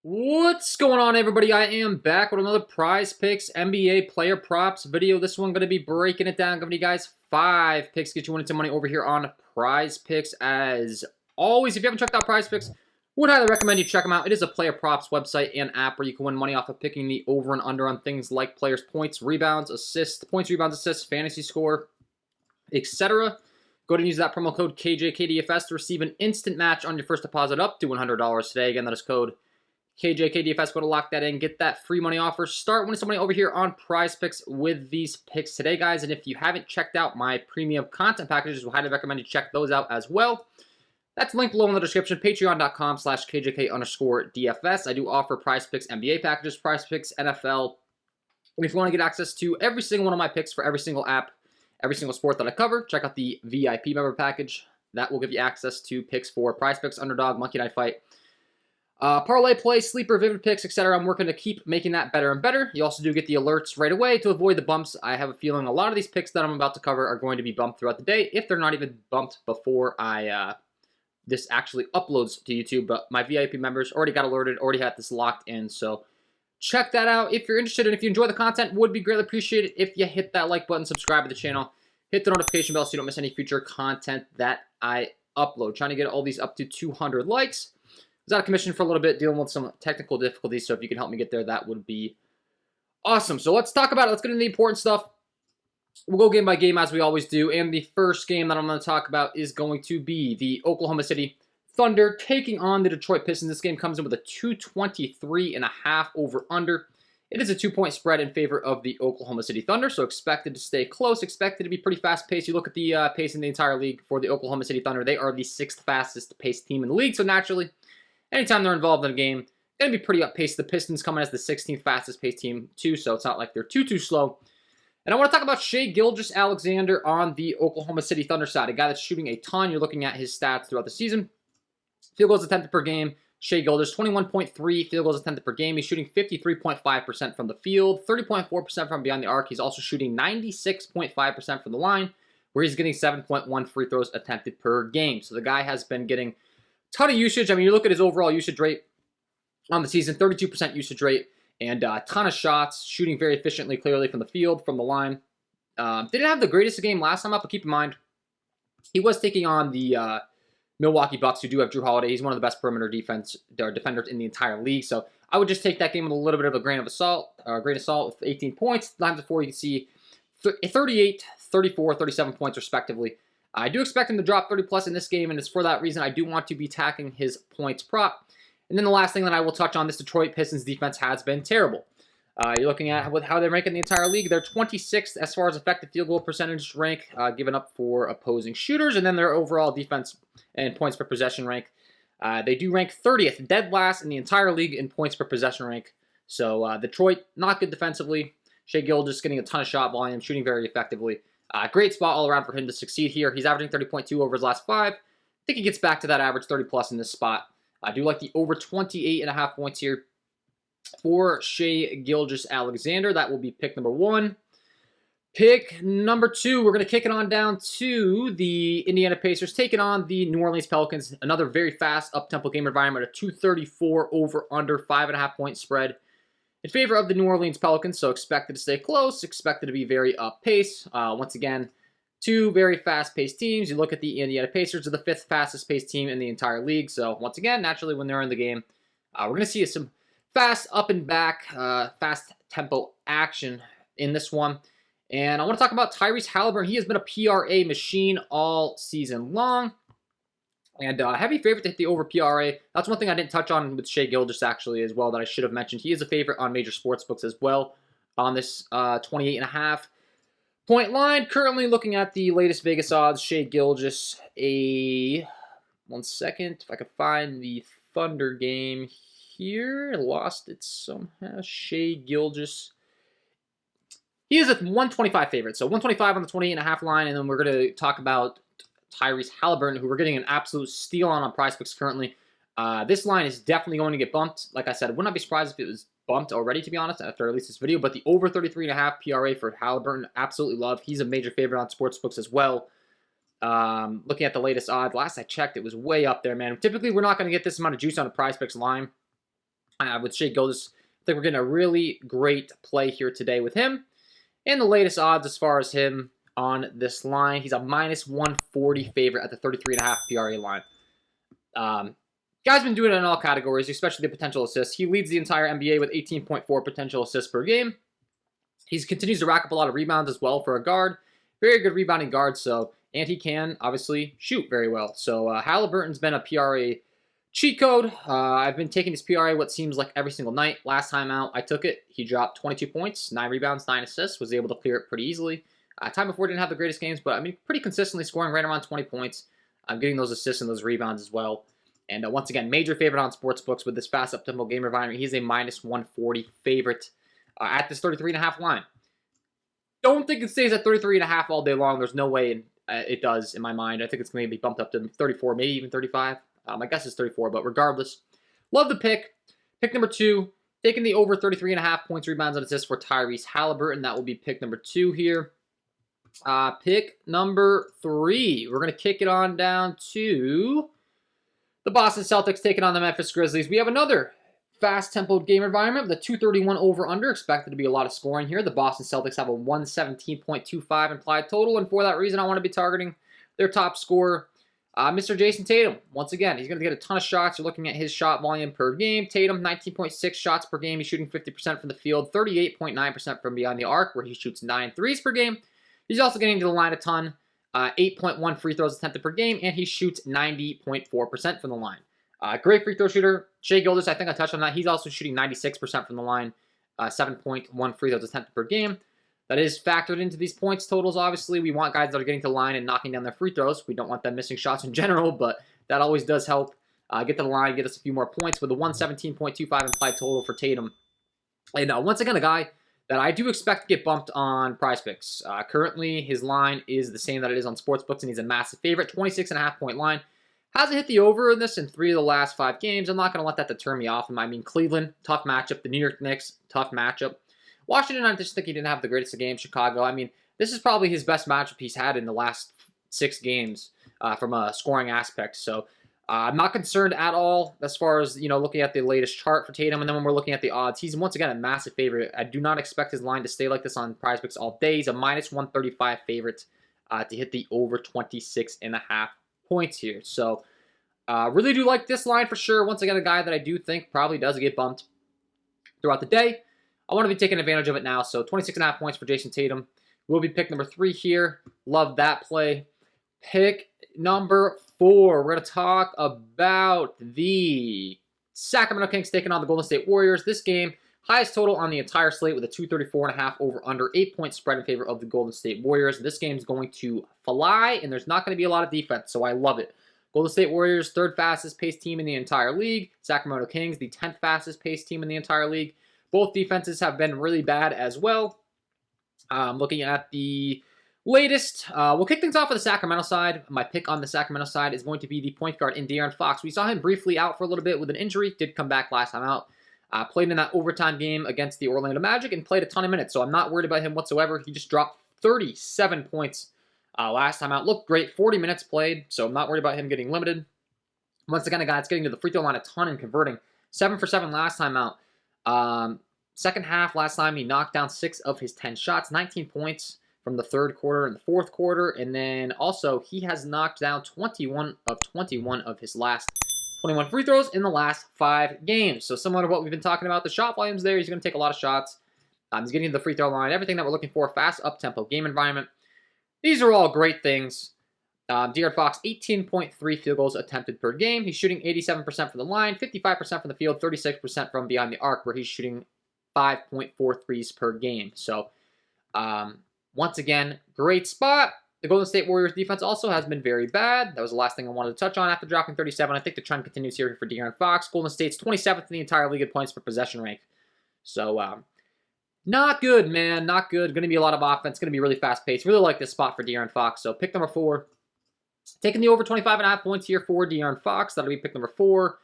What's going on, everybody? I am back with another Prize Picks NBA player props video. This one going to be breaking it down, giving you guys 5 picks, get you winning some money over here on Prize Picks. As always, if you haven't checked out Prize Picks, would highly recommend you check them out. It is a player props website and app where you can win money off of picking the over and under on things like players' points, rebounds, assists, fantasy score, etc. Go ahead and use that promo code KJK DFS to receive an instant match on your first deposit up to $100 today. Again, that is code KJK DFS. Go to lock that in, get that free money offer. Start winning some money over here on Prize Picks with these picks today, guys. And if you haven't checked out my premium content packages, I highly recommend you check those out as well. That's linked below in the description, patreon.com/KJK_DFS. I do offer Prize Picks NBA packages, Prize Picks NFL. And if you want to get access to every single one of my picks for every single app, every single sport that I cover, check out the VIP member package. That will give you access to picks for Prize Picks, Underdog, Monkey Knife Fight, parlay play, sleeper, vivid picks, etc. I'm working to keep making that better and better. You also do get the alerts right away to avoid the bumps. I have a feeling a lot of these picks that I'm about to cover are going to be bumped throughout the day, if they're not even bumped before this actually uploads to YouTube. But my VIP members already got alerted, already had this locked in, so check that out if you're interested. And if you enjoy the content, would be greatly appreciated if you hit that like button, subscribe to the channel, hit the notification bell so you don't miss any future content that I upload. Trying to get all these up to 200 likes. I was out of commission for a little bit, dealing with some technical difficulties, so if you can help me get there, that would be awesome. So let's talk about it. Let's get into the important stuff. We'll go game by game as we always do, and the first game that I'm going to talk about is going to be the Oklahoma City Thunder taking on the Detroit Pistons. This game comes in with a 223.5 over-under. It is a 2-point spread in favor of the Oklahoma City Thunder, so expected to stay close, expected to be pretty fast-paced. You look at the pace in the entire league for the Oklahoma City Thunder. They are the 6th fastest-paced team in the league, so naturally, anytime they're involved in a game, going to be pretty up-paced. The Pistons come in as the 16th fastest-paced team, too, so it's not like they're too slow. And I want to talk about Shai Gilgeous-Alexander on the Oklahoma City Thunder side, a guy that's shooting a ton. You're looking at his stats throughout the season. Field goals attempted per game, Shai Gilgeous, 21.3 field goals attempted per game. He's shooting 53.5% from the field, 30.4% from beyond the arc. He's also shooting 96.5% from the line, where he's getting 7.1 free throws attempted per game. So the guy has been getting a ton of usage. I mean, you look at his overall usage rate on the season, 32% usage rate, and a ton of shots, shooting very efficiently, clearly from the field, from the line. Didn't have the greatest game last time up, but keep in mind, he was taking on the Milwaukee Bucks, who do have Drew Holiday. He's one of the best perimeter defenders in the entire league. So I would just take that game with a little bit of a grain of salt with 18 points. The times before, you can see 38, 34, 37 points respectively. I do expect him to drop 30+ in this game, and it's for that reason I do want to be attacking his points prop. And then the last thing that I will touch on, this Detroit Pistons defense has been terrible. You're looking at how they rank in the entire league. They're 26th as far as effective field goal percentage rank given up for opposing shooters, and then their overall defense and points per possession rank. They do rank 30th, dead last in the entire league in points per possession rank. So Detroit, not good defensively. Shai Gilgeous getting a ton of shot volume, shooting very effectively. Great spot all around for him to succeed here. He's averaging 30.2 over his last 5. I think he gets back to that average 30+ in this spot. I do like the over 28.5 points here for Shai Gilgeous-Alexander. That will be pick number 1. Pick number 2, we're going to kick it on down to the Indiana Pacers, taking on the New Orleans Pelicans. Another very fast, up-tempo game environment, a 234 over-under, 5.5-point spread in favor of the New Orleans Pelicans, so expected to stay close, expected to be very up-pace. Once again, 2 very fast-paced teams. You look at the Indiana Pacers, are the 5th fastest-paced team in the entire league. So once again, naturally, when they're in the game, we're going to see some fast up and back, fast tempo action in this one. And I want to talk about Tyrese Halliburton. He has been a PRA machine all season long. And heavy favorite to hit the over PRA. That's one thing I didn't touch on with Shai Gilgeous actually as well that I should have mentioned. He is a favorite on major sports books as well on this 28.5 point line. Currently looking at the latest Vegas odds, Shai Gilgeous, one second, if I can find the Thunder game here. I lost it somehow. Shai Gilgeous. He is a 125 favorite, so 125 on the 28.5 line, and then we're going to talk about Tyrese Halliburton, who we're getting an absolute steal on Prizepicks currently. This line is definitely going to get bumped. Like I said, I would not be surprised if it was bumped already, to be honest, after I released this video. But the over 33.5 PRA for Halliburton, absolutely love. He's a major favorite on sportsbooks as well. Looking at the latest odds, last I checked, it was way up there, man. Typically, we're not going to get this amount of juice on a Prizepicks line with Shea Gilgeous. I think we're getting a really great play here today with him. And the latest odds as far as him on this line, he's a minus 140 favorite at the 33.5 PRA line. Guy's been doing it in all categories, especially the potential assists. He leads the entire NBA with 18.4 potential assists per game. He continues to rack up a lot of rebounds as well for a guard. Very good rebounding guard, and he can obviously shoot very well. So Halliburton's been a PRA cheat code. I've been taking his PRA what seems like every single night. Last time out, I took it. He dropped 22 points, 9 rebounds, 9 assists. Was able to clear it pretty easily. Time before didn't have the greatest games, but I mean, pretty consistently scoring right around 20 points. I'm getting those assists and those rebounds as well. And once again, major favorite on sportsbooks with this fast up-tempo game environment. He's a minus 140 favorite at this 33.5 line. Don't think it stays at 33.5 all day long. There's no way it does in my mind. I think it's going to be bumped up to 34, maybe even 35. My guess is 34, but regardless, love the pick. Pick number 2, taking the over 33.5 points, rebounds, and assists for Tyrese Halliburton. That will be pick number 2 here. Pick number 3, we're going to kick it on down to the Boston Celtics taking on the Memphis Grizzlies. We have another fast-tempoed game environment with a 231 over-under. Expected to be a lot of scoring here. The Boston Celtics have a 117.25 implied total, and for that reason, I want to be targeting their top scorer, Mr. Jason Tatum. Once again, he's going to get a ton of shots. You're looking at his shot volume per game. Tatum, 19.6 shots per game. He's shooting 50% from the field, 38.9% from beyond the arc, where he shoots 9 threes per game. He's also getting to the line a ton. 8.1 free throws attempted per game, and he shoots 90.4% from the line. Great free throw shooter. Shea Gilgeous, I think I touched on that. He's also shooting 96% from the line, 7.1 free throws attempted per game. That is factored into these points totals, obviously. We want guys that are getting to the line and knocking down their free throws. We don't want them missing shots in general, but that always does help get to the line, get us a few more points with a 117.25 implied total for Tatum. And once again, a guy that I do expect to get bumped on Prizepicks. Currently, his line is the same that it is on sportsbooks, and he's a massive favorite. 26.5 point line. Hasn't hit the over in this in 3 of the last 5 games. I'm not going to let that deter me off him. I mean, Cleveland, tough matchup. The New York Knicks, tough matchup. Washington, I just think he didn't have the greatest of games. Chicago, I mean, this is probably his best matchup he's had in the last 6 games from a scoring aspect. So I'm not concerned at all as far as, looking at the latest chart for Tatum. And then when we're looking at the odds, he's once again a massive favorite. I do not expect his line to stay like this on Prizepicks all day. He's a minus 135 favorite to hit the over 26.5 points here. So really do like this line for sure. Once again, a guy that I do think probably does get bumped throughout the day. I want to be taking advantage of it now. So 26.5 points for Jason Tatum. Will be pick number 3 here. Love that play. Pick number 4. We're going to talk about the Sacramento Kings taking on the Golden State Warriors. This game, highest total on the entire slate with a 234.5 over under 8-point spread in favor of the Golden State Warriors. This game's going to fly, and there's not going to be a lot of defense, so I love it. Golden State Warriors, 3rd fastest paced team in the entire league. Sacramento Kings, the 10th fastest paced team in the entire league. Both defenses have been really bad as well. Looking at the latest, we'll kick things off with the Sacramento side. My pick on the Sacramento side is going to be the point guard in De'Aaron Fox. We saw him briefly out for a little bit with an injury. Did come back last time out. Played in that overtime game against the Orlando Magic and played a ton of minutes. So I'm not worried about him whatsoever. He just dropped 37 points last time out. Looked great. 40 minutes played. So I'm not worried about him getting limited. Once again, a guy that's getting to the free throw line a ton and converting. 7 for 7 last time out. Second half last time, he knocked down 6 of his 10 shots, 19 points from the 3rd quarter and the 4th quarter. And then also, he has knocked down 21 of his last 21 free throws in the last 5 games. So similar to what we've been talking about, the shot volumes there, he's going to take a lot of shots. He's getting to the free throw line, everything that we're looking for, fast up-tempo game environment. These are all great things. De'Aaron Fox, 18.3 field goals attempted per game. He's shooting 87% from the line, 55% from the field, 36% from behind the arc, where he's shooting 5.4 threes per game. So, once again, great spot. The Golden State Warriors defense also has been very bad. That was the last thing I wanted to touch on after dropping 37. I think the trend continues here for De'Aaron Fox. Golden State's 27th in the entire league in points per possession rank. So, not good, man. Not good. Going to be a lot of offense. Going to be really fast-paced. Really like this spot for De'Aaron Fox. So, pick number 4. Taking the over 25.5 points here for De'Aaron Fox. That'll be pick number 4.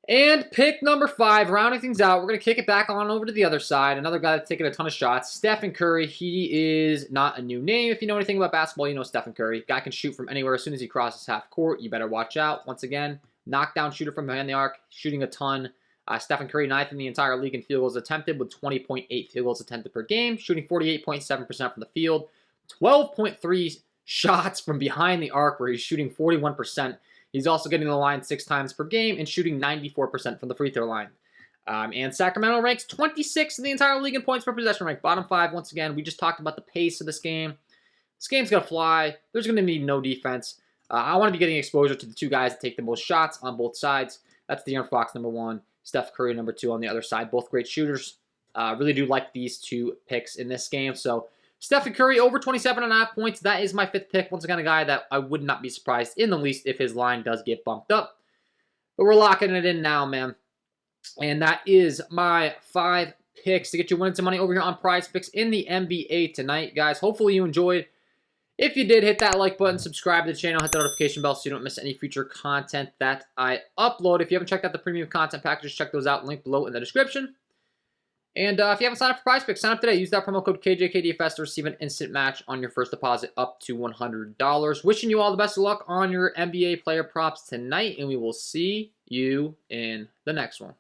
And pick number 5, rounding things out, we're going to kick it back on over to the other side. Another guy that's taking a ton of shots, Stephen Curry. He is not a new name. If you know anything about basketball, you know Stephen Curry. Guy can shoot from anywhere as soon as he crosses half court. You better watch out. Once again, knockdown shooter from behind the arc, shooting a ton. Stephen Curry, 9th in the entire league in field goals attempted with 20.8 field goals attempted per game, shooting 48.7% from the field, 12.3 shots from behind the arc where he's shooting 41%. He's also getting to the line 6 times per game and shooting 94% from the free throw line. And Sacramento ranks 26th in the entire league in points per possession rank. Bottom 5, once again, we just talked about the pace of this game. This game's going to fly. There's going to be no defense. I want to be getting exposure to the 2 guys that take the most shots on both sides. That's De'Aaron Fox, number 1. Steph Curry, number 2 on the other side. Both great shooters. Really do like these 2 picks in this game. So Stephen Curry over 27.5 points. That is my 5th pick. Once again, a guy that I would not be surprised in the least if his line does get bumped up. But we're locking it in now, man. And that is my 5 picks to get you winning some money over here on Prizepicks in the NBA tonight, guys. Hopefully you enjoyed. If you did, hit that like button, subscribe to the channel, hit the notification bell so you don't miss any future content that I upload. If you haven't checked out the premium content packages, check those out. Link below in the description. And if you haven't signed up for Prizepicks, sign up today. Use that promo code KJK DFS to receive an instant match on your first deposit up to $100. Wishing you all the best of luck on your NBA player props tonight, and we will see you in the next one.